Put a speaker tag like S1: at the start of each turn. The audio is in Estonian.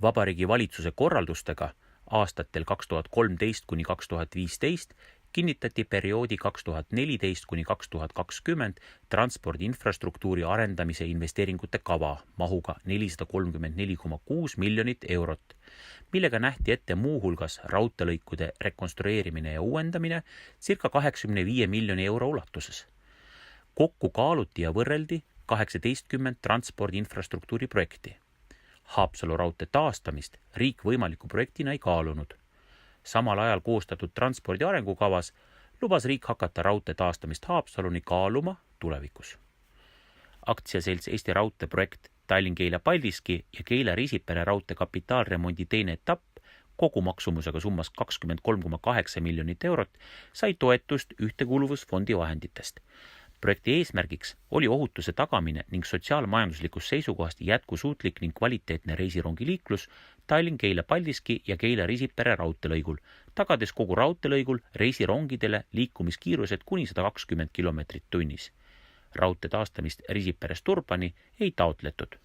S1: Vabariigi valitsuse korraldustega aastatel 2013 kuni 2015 kinnitati perioodi 2014 kuni 2020 transpordi infrastruktuuri arendamise investeeringute kava mahuga 434,6 miljonit eurot, millega nähti ette muuhulgas raudteelõikude rekonstrueerimine ja uuendamine circa 85 miljoni euro ulatuses. Kokku kaaluti ja võrreldi 18 transpordi infrastruktuuri projekti. Haapsalu raudtee taastamist riik võimaliku projektina ei kaalunud. Samal ajal koostatud transpordi arengukavas lubas riik hakata raudtee taastamist Haapsaluni kaaluma tulevikus. Aktsiaselts Eesti Raudtee projekt Tallinn-Keila-Paldiski ja Keila-Riisipere raudtee kapitaalremondi teine etapp kogumaksumusega summas 23,8 miljonit eurot sai toetust Ühtekuuluvusfondi vahenditest. Projekti eesmärgiks oli ohutuse tagamine ning sotsiaalmajanduslikust seisukohast jätkusuutlik ning kvaliteetne reisirongiliiklus Tallinn-Keila-Paldiski ja Keila-Riisipere raudteelõigul, tagades kogu raudteelõigul reisirongidele liikumiskiirused kuni 120 km/h. Raudtee taastamist Riisiperest Turbani ei taotletud.